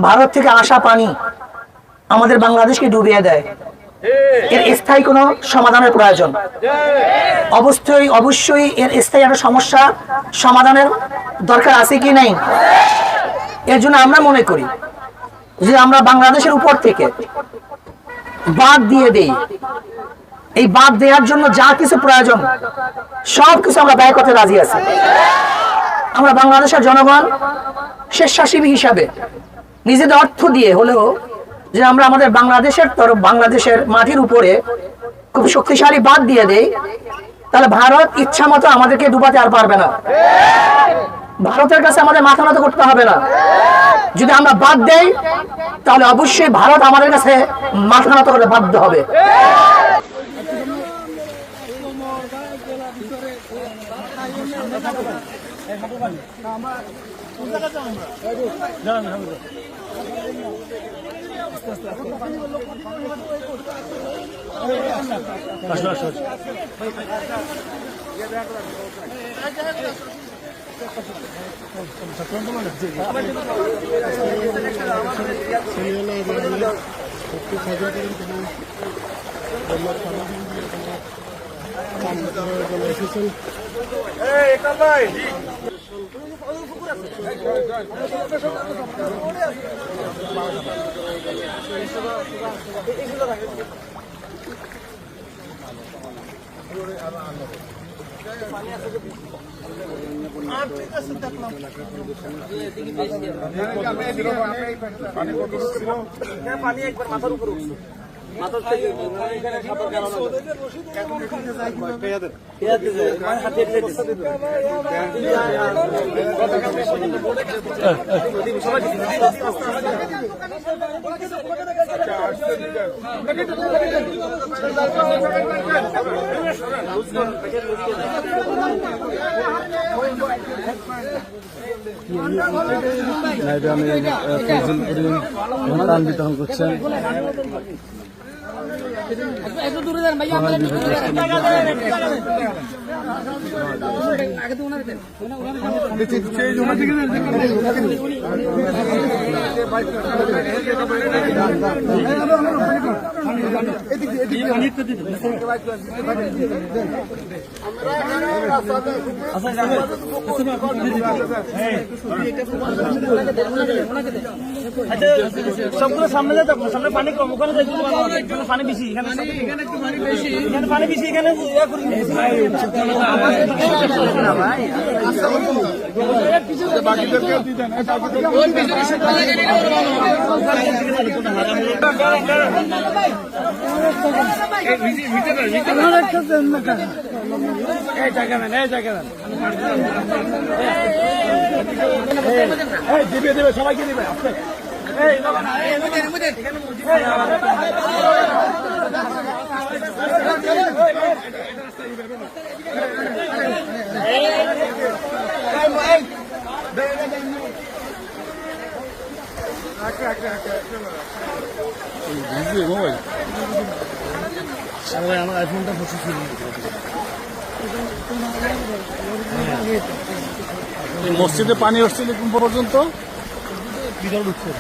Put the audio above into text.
ভারত থেকে আসা পানি আমাদের বাংলাদেশকে ডুবিয়ে দেয়, এর স্থায়ী কোনো সমাধানের প্রয়োজন। অবশ্যই এর স্থায়ী একটা সমস্যা সমাধানের দরকার আছে কি নাই। এর জন্য আমরা মনে করি যে আমরা বাংলাদেশের উপর থেকে বাঁধ দিয়ে দেই। এই বাঁধ দেওয়ার জন্য যা কিছু প্রয়োজন সবকিছু আমরা ব্যয় করতে রাজি আছি। আমরা বাংলাদেশের জনগণ স্বেচ্ছাসেবী হিসাবে নিজেদের অর্থ দিয়ে হলেও যে আমরা আমাদের বাংলাদেশের মাটির উপরে খুব শক্তিশালী বাঁধ দিয়ে দেই, তাহলে ভারত ইচ্ছা মতো আমাদেরকে ডুবাতে আর পারবে না। ভারতের কাছে আমাদের মাথা নত করতে হবে না। যদি আমরা বাদ দেই তাহলে অবশ্যই ভারত আমাদের কাছে মাথা নত করতে বাধ্য হবে। পানি একবার মাথার উপরে উঠছে, মাথার থেকে অনুদান বিতরণ করছেন। একটু দূরে যান ভাইয়া, আমরা একটু দূরে যান। আগে তো ওনার দেন, সবগুলো সামনে যেতে হবে, সামনে পানি কম, ওখানে পানি বেশি, এখানে পানি বেশি, এখানে দিবে সবাইকে দিবে। আমার আইফোনটা বসেছিল মসজিদে পানি আসছিল কোন পর্যন্ত ভিতরে ঢুকছে।